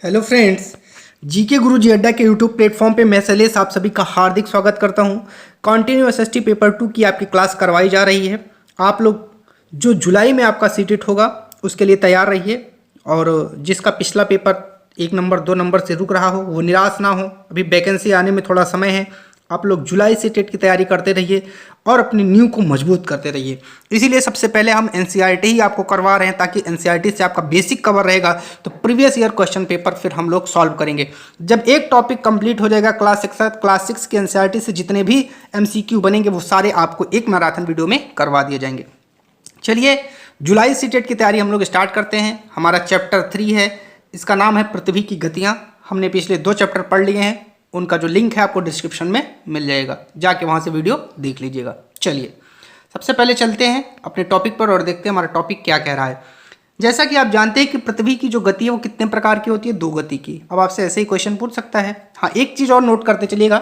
Hello friends, GK गुरु जी अड्डा के YouTube platform पे मैं शैलेश आप सभी का हार्दिक स्वागत करता हूं। कंटिन्यू एसएसटी पेपर 2 की आपकी क्लास करवाई जा रही है। आप लोग जो जुलाई में आपका सीटेट होगा उसके लिए तैयार रहिए, और जिसका पिछला पेपर 1 नंबर 2 नंबर से रुक रहा हो वो निराश ना हो। अभी वैकेंसी आने में थोड़ा समय है। आप लोग जुलाई से टेट की तैयारी करते रहिए और अपनी नींव को मजबूत करते रहिए। इसीलिए सबसे पहले हम एनसीईआरटी ही आपको करवा रहे हैं, ताकि एनसीईआरटी से आपका बेसिक कवर रहेगा तो प्रीवियस ईयर क्वेश्चन पेपर फिर हम लोग सॉल्व करेंगे। जब एक टॉपिक कंप्लीट हो जाएगा क्लास 6 के एनसीईआरटी से जितने भी एमसीक्यू बनेंगे वो सारे आपको एक मैराथन वीडियो में करवा दिए जाएंगे। चलिए जुलाई सीटेट की तैयारी हम लोग स्टार्ट करते हैं। हमारा चैप्टर 3 है, इसका नाम है पृथ्वी की गतियाँ। हमने पिछले 2 चैप्टर पढ़ लिए हैं, उनका जो लिंक है आपको डिस्क्रिप्शन में मिल जाएगा, जाके वहाँ से वीडियो देख लीजिएगा। चलिए सबसे पहले चलते हैं अपने टॉपिक पर और देखते हैं हमारा टॉपिक क्या कह रहा है। जैसा कि आप जानते हैं कि पृथ्वी की जो गति है वो कितने प्रकार की होती है, 2 गति की। अब आपसे ऐसे ही क्वेश्चन पूछ सकता है। हाँ, एक चीज़ और नोट करते चलिएगा,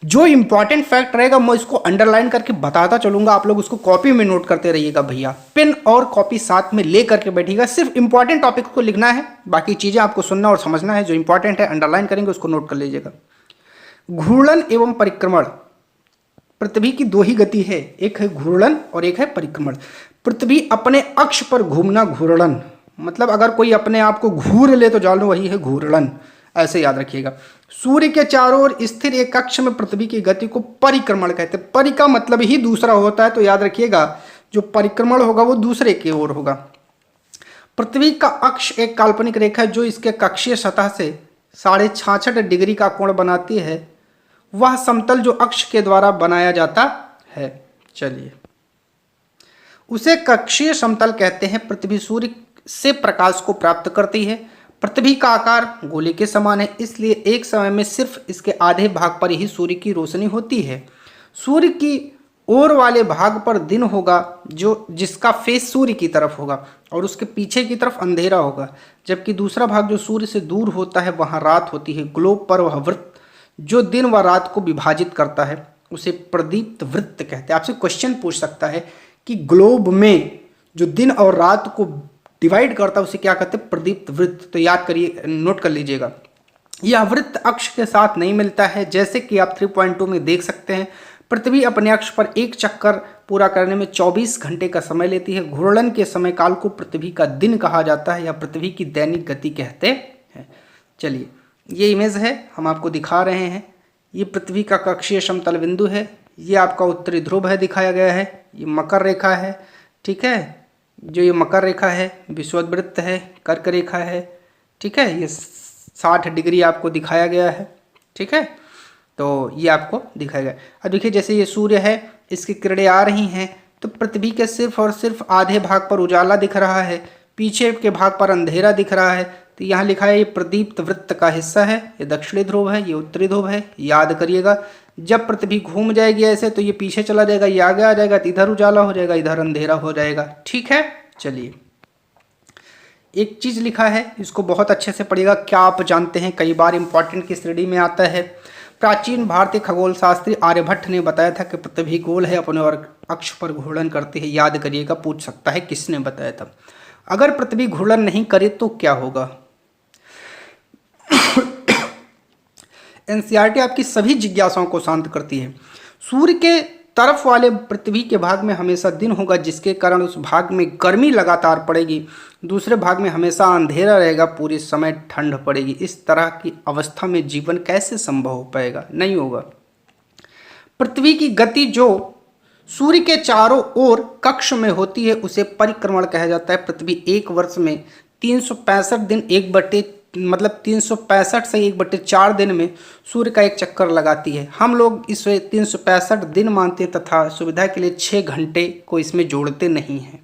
जो इंपॉर्टेंट फैक्ट रहेगा मैं इसको अंडरलाइन करके बताता चलूंगा, आप लोग उसको कॉपी में नोट करते रहिएगा भैया। पेन और कॉपी साथ में ले करके बैठिएगा, सिर्फ इंपॉर्टेंट टॉपिक को लिखना है, बाकी चीज़ें आपको सुनना और समझना है। जो इंपॉर्टेंट है अंडरलाइन करेंगे, उसको नोट कर लीजिएगा। घूर्णन एवं परिक्रमण, पृथ्वी की 2 ही गति है, एक है घूर्णन और एक है परिक्रमण। पृथ्वी अपने अक्ष पर घूमना घूर्णन, मतलब अगर कोई अपने आप को घूर ले तो जान लो वही है घूर्णन, ऐसे याद रखिएगा। सूर्य के चारों ओर स्थिर एक कक्ष में पृथ्वी की गति को परिक्रमण कहते हैं। परि का मतलब ही दूसरा होता है, तो याद रखिएगा जो परिक्रमण होगा वो दूसरे की ओर होगा। पृथ्वी का अक्ष एक काल्पनिक रेखा है जो इसके कक्षीय सतह से 66.5 डिग्री का कोण बनाती है। वह समतल जो अक्ष के द्वारा बनाया जाता है, चलिए उसे कक्षीय समतल कहते हैं। पृथ्वी सूर्य से प्रकाश को प्राप्त करती है। पृथ्वी का आकार गोले के समान है, इसलिए एक समय में सिर्फ इसके आधे भाग पर ही सूर्य की रोशनी होती है। सूर्य की ओर वाले भाग पर दिन होगा जो जिसका फेस सूर्य की तरफ होगा, और उसके पीछे की तरफ अंधेरा होगा, जबकि दूसरा भाग जो सूर्य से दूर होता है वहाँ रात होती है। ग्लोब पर वह वृत्त जो दिन व रात को विभाजित करता है उसे प्रदीप्त वृत्त कहते हैं। आपसे क्वेश्चन पूछ सकता है कि ग्लोब में जो दिन और रात को डिवाइड करता है उसे क्या कहते हैं, प्रदीप्त वृत्त। तो याद करिए, नोट कर लीजिएगा। यह वृत्त अक्ष के साथ नहीं मिलता है, जैसे कि आप 3.2 में देख सकते हैं। पृथ्वी अपने अक्ष पर एक चक्कर पूरा करने में 24 घंटे का समय लेती है। घूर्णन के समय काल को पृथ्वी का दिन कहा जाता है या पृथ्वी की दैनिक गति कहते हैं। चलिए ये इमेज है, हम आपको दिखा रहे हैं। ये पृथ्वी का कक्षीय समतल बिंदु है, ये आपका उत्तरी ध्रुव है दिखाया गया है, ये मकर रेखा है, ठीक है। जो ये मकर रेखा है विषुववृत्त है, कर्क रेखा है, ठीक है। ये 60 डिग्री आपको दिखाया गया है, ठीक है। तो ये आपको दिखाया गया। अब देखिए जैसे ये सूर्य है, इसकी किरणें आ रही हैं तो पृथ्वी के सिर्फ और सिर्फ आधे भाग पर उजाला दिख रहा है, पीछे के भाग पर अंधेरा दिख रहा है। तो यहाँ लिखा है ये प्रदीप्त वृत्त का हिस्सा है, ये दक्षिणी ध्रुव है, ये उत्तरी ध्रुव है। याद करिएगा, जब पृथ्वी घूम जाएगी ऐसे तो ये पीछे चला जाएगा, ये आगे आ जाएगा, तो इधर उजाला हो जाएगा, इधर अंधेरा हो जाएगा, ठीक है। चलिए एक चीज लिखा है, इसको बहुत अच्छे से पढ़िएगा। क्या आप जानते हैं, कई बार इंपॉर्टेंट की श्रेणी में आता है। प्राचीन भारतीय खगोल शास्त्री आर्यभट्ट ने बताया था कि पृथ्वी गोल है, अपने और अक्ष पर घूर्णन करती है। याद करिएगा, पूछ सकता है किसने बताया था। अगर पृथ्वी घूर्णन नहीं करे तो क्या होगा। एनसीईआरटी आपकी सभी जिज्ञासाओं को शांत करती है। सूर्य के तरफ वाले पृथ्वी के भाग में हमेशा दिन होगा, जिसके कारण उस भाग में गर्मी लगातार पड़ेगी। दूसरे भाग में हमेशा अंधेरा रहेगा, पूरे समय ठंड पड़ेगी। इस तरह की अवस्था में जीवन कैसे संभव हो पाएगा, नहीं होगा। पृथ्वी की गति जो सूर्य के चारों ओर कक्ष में होती है उसे परिक्रमण कहा जाता है। पृथ्वी एक वर्ष में 365 दिन 365 से 1/4 दिन में सूर्य का एक चक्कर लगाती है। हम लोग इसे 365 दिन मानते हैं तथा सुविधा के लिए 6 घंटे को इसमें जोड़ते नहीं हैं।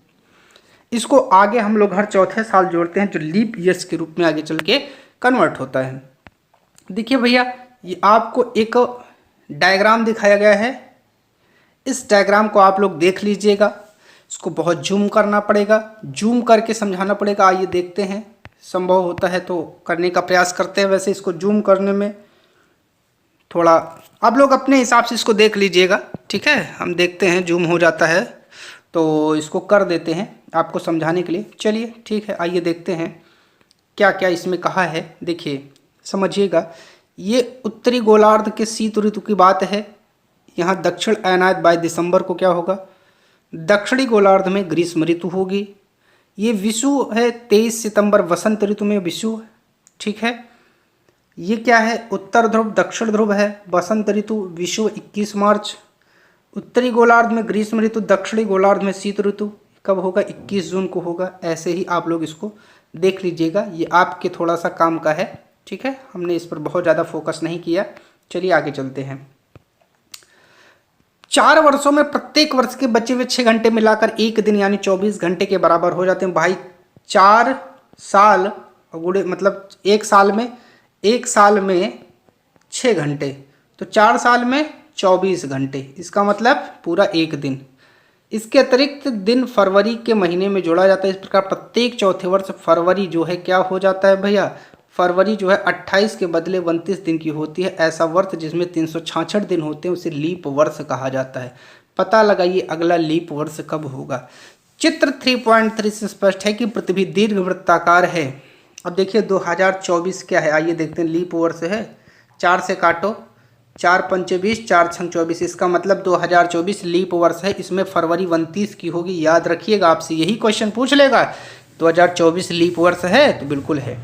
इसको आगे हम लोग हर चौथे साल जोड़ते हैं, जो लीप ईयर्स के रूप में आगे चल के कन्वर्ट होता है। देखिए भैया, ये आपको एक डायग्राम दिखाया गया है। इस डायग्राम को आप लोग देख लीजिएगा। इसको बहुत जूम करना पड़ेगा, जूम करके समझाना पड़ेगा। आइए देखते हैं, संभव होता है तो करने का प्रयास करते हैं। वैसे इसको जूम करने में थोड़ा आप लोग अपने हिसाब से इसको देख लीजिएगा, ठीक है। हम देखते हैं, जूम हो जाता है तो इसको कर देते हैं आपको समझाने के लिए। चलिए ठीक है, आइए देखते हैं क्या क्या इसमें कहा है देखिए समझिएगा। ये उत्तरी गोलार्ध के शीत ऋतु की बात है। यहाँ दक्षिण अयनायत 22 दिसंबर को क्या होगा, दक्षिणी गोलार्ध में ग्रीष्म ऋतु होगी। ये विषुव है 23 सितंबर वसंत ऋतु में विषुव, ठीक है। ये क्या है, उत्तर ध्रुव दक्षिण ध्रुव है वसंत ऋतु, विषुव 21 मार्च। उत्तरी गोलार्ध में ग्रीष्म ऋतु, दक्षिणी गोलार्ध में शीत ऋतु कब होगा, 21 जून को होगा। ऐसे ही आप लोग इसको देख लीजिएगा, ये आपके थोड़ा सा काम का है, ठीक है। हमने इस पर बहुत ज़्यादा फोकस नहीं किया। चलिए आगे चलते हैं। 4 वर्षों में प्रत्येक वर्ष के बचे हुए 6 घंटे मिलाकर एक दिन यानी 24 घंटे के बराबर हो जाते हैं। भाई 4 साल गुड़े मतलब एक साल में 6 घंटे, तो 4 साल में 24 घंटे, इसका मतलब पूरा एक दिन। इसके अतिरिक्त दिन फरवरी के महीने में जोड़ा जाता है। इस प्रकार प्रत्येक चौथे वर्ष फरवरी जो है क्या हो जाता है भैया, फरवरी जो है 28 के बदले 29 दिन की होती है। ऐसा वर्ष जिसमें 366 दिन होते हैं उसे लीप वर्ष कहा जाता है। पता लगाइए अगला लीप वर्ष कब होगा। चित्र 3.3 से स्पष्ट है कि पृथ्वी दीर्घवृत्ताकार है। अब देखिए 2024 क्या है, आइए देखते हैं। लीप वर्ष है, 4 से काटो, 4 पंचे 20, 4 छंग 24, इसका मतलब 2024 लीप वर्ष है। इसमें फरवरी 29 की होगी, याद रखिएगा, आपसे यही क्वेश्चन पूछ लेगा। 2024 लीप वर्ष है तो बिल्कुल है।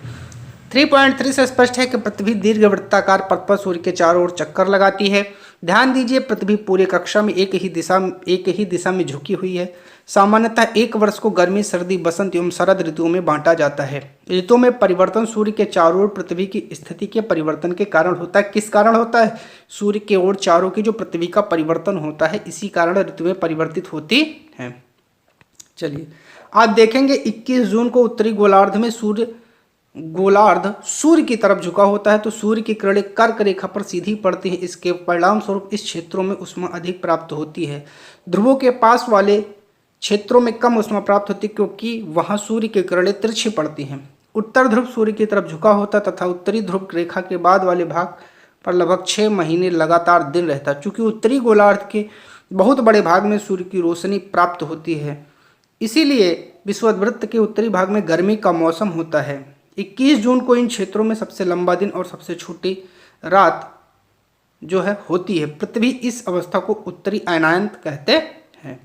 3.3 से स्पष्ट है कि पृथ्वी दीर्घवृत्ताकार पथ पर सूर्य के चारों ओर चक्कर लगाती है। ध्यान दीजिए पृथ्वी पूरी कक्षा में एक ही दिशा में झुकी हुई है। सामान्यतः एक वर्ष को गर्मी, सर्दी, बसंत एवं शरद ऋतुओं में बांटा जाता है। ऋतुओं में परिवर्तन सूर्य के चारों ओर पृथ्वी की स्थिति के परिवर्तन के कारण होता है। किस कारण होता है, सूर्य के ओर चारों की जो पृथ्वी का परिवर्तन होता है, इसी कारण ऋतुएं परिवर्तित होती हैं। चलिए आप देखेंगे 21 जून को उत्तरी गोलार्ध सूर्य की तरफ झुका होता है, तो सूर्य की किरणें कर्क रेखा पर सीधी पड़ती हैं। इसके परिणाम स्वरूप इस क्षेत्रों में ऊष्मा अधिक प्राप्त होती है। ध्रुवों के पास वाले क्षेत्रों में कम ऊष्मा प्राप्त होती है क्योंकि वहां सूर्य की किरणें तिरछी पड़ती हैं। उत्तर ध्रुव सूर्य की तरफ झुका होता तथा उत्तरी ध्रुव रेखा के बाद वाले भाग पर लगभग 6 महीने लगातार दिन रहता। चूंकि उत्तरी गोलार्ध के बहुत बड़े भाग में सूर्य की रोशनी प्राप्त होती है, इसीलिए विषुववृत्त के उत्तरी भाग में गर्मी का मौसम होता है। 21 जून को इन क्षेत्रों में सबसे लंबा दिन और सबसे छोटी रात जो है होती है। पृथ्वी इस अवस्था को उत्तरी अयनांत कहते हैं।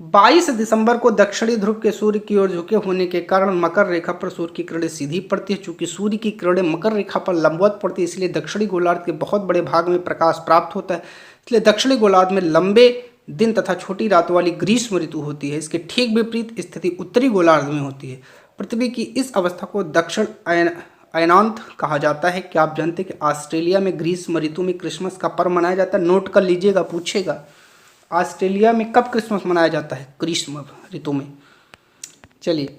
22 दिसंबर को दक्षिणी ध्रुव के सूर्य की ओर झुके होने के कारण मकर रेखा पर सूर्य की किरणें सीधी पड़ती है। चूंकि सूर्य की किरणें मकर रेखा पर लंबवत पड़ती है, इसलिए दक्षिणी गोलार्ध के बहुत बड़े भाग में प्रकाश प्राप्त होता है। इसलिए दक्षिणी गोलार्ध में लंबे दिन तथा छोटी रातों वाली ग्रीष्म ऋतु होती है। इसके ठीक विपरीत स्थिति उत्तरी गोलार्ध में होती है। पृथ्वी की इस अवस्था को दक्षिण अयनांत कहा जाता है। क्या आप जानते हैं कि ऑस्ट्रेलिया में ग्रीष्म ऋतु में क्रिसमस का पर्व मनाया जाता है? नोट कर लीजिएगा, पूछेगा ऑस्ट्रेलिया में कब क्रिसमस मनाया जाता है? ग्रीष्म ऋतु में। चलिए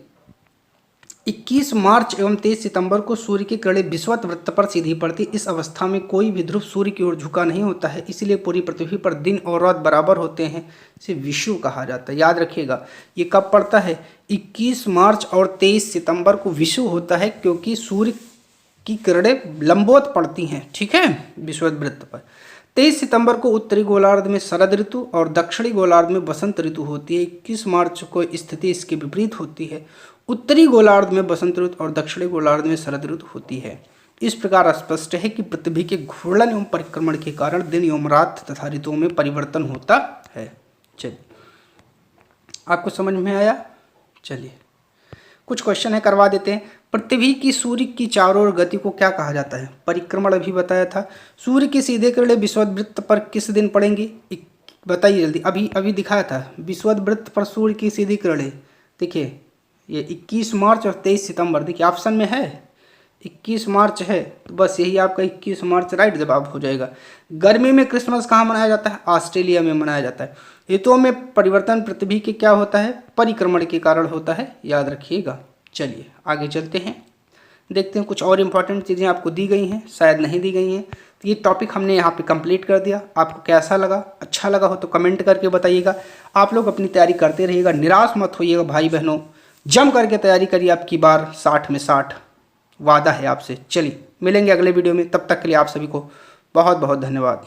21 मार्च एवं 23 सितंबर को सूर्य की किरणें विषुवत वृत्त पर सीधी पड़ती। इस अवस्था में कोई भी ध्रुव सूर्य की ओर झुका नहीं होता है, इसलिए पूरी पृथ्वी पर दिन और रात बराबर होते हैं। इसे विषुव कहा जाता है। याद रखिएगा ये कब पड़ता है, 21 मार्च और 23 सितंबर को विषुव होता है, क्योंकि सूर्य की किरणें लंबवत पड़ती हैं, ठीक है, विषुवत वृत्त पर। 23 सितंबर को उत्तरी गोलार्ध में शरद ऋतु और दक्षिणी गोलार्ध में बसंत ऋतु होती है। 21 मार्च को स्थिति इसके विपरीत होती है। उत्तरी गोलार्ध में बसंत ऋतु और दक्षिणी गोलार्ध में शरद ऋतु होती है। इस प्रकार स्पष्ट है कि पृथ्वी के घूर्णन एवं परिक्रमण के कारण दिन एवं रात तथा ऋतुओं में परिवर्तन होता है। चलिए आपको समझ में आया? चलिए कुछ क्वेश्चन है, करवा देते हैं। पृथ्वी की सूर्य की चारों ओर गति को क्या कहा जाता है? परिक्रमण अभी बताया था। सूर्य की सीधे किरणें विषुवत वृत्त पर किस दिन पड़ेंगी? बताइए जल्दी। अभी दिखाया था विषुवत वृत्त पर सूर्य की सीधी किरणें। देखिए ये 21 मार्च और 23 सितंबर, देखिए ऑप्शन में है 21 मार्च है, तो बस यही आपका 21 मार्च राइट जवाब हो जाएगा। गर्मी में क्रिसमस कहाँ मनाया जाता है? ऑस्ट्रेलिया में मनाया जाता है। ऋतुओं में परिवर्तन पृथ्वी के क्या होता है? परिक्रमण के कारण होता है, याद रखिएगा। चलिए आगे चलते हैं, देखते हैं कुछ और इम्पॉर्टेंट चीज़ें आपको दी गई हैं, शायद नहीं दी गई हैं। तो ये टॉपिक हमने यहाँ पे कंप्लीट कर दिया। आपको कैसा लगा? अच्छा लगा हो तो कमेंट करके बताइएगा। आप लोग अपनी तैयारी करते रहिएगा, निराश मत होइएगा भाई बहनों, जम करके तैयारी करिए। आपकी बार 60 में 60 वादा है आपसे। चलिए मिलेंगे अगले वीडियो में, तब तक के लिए आप सभी को बहुत बहुत धन्यवाद।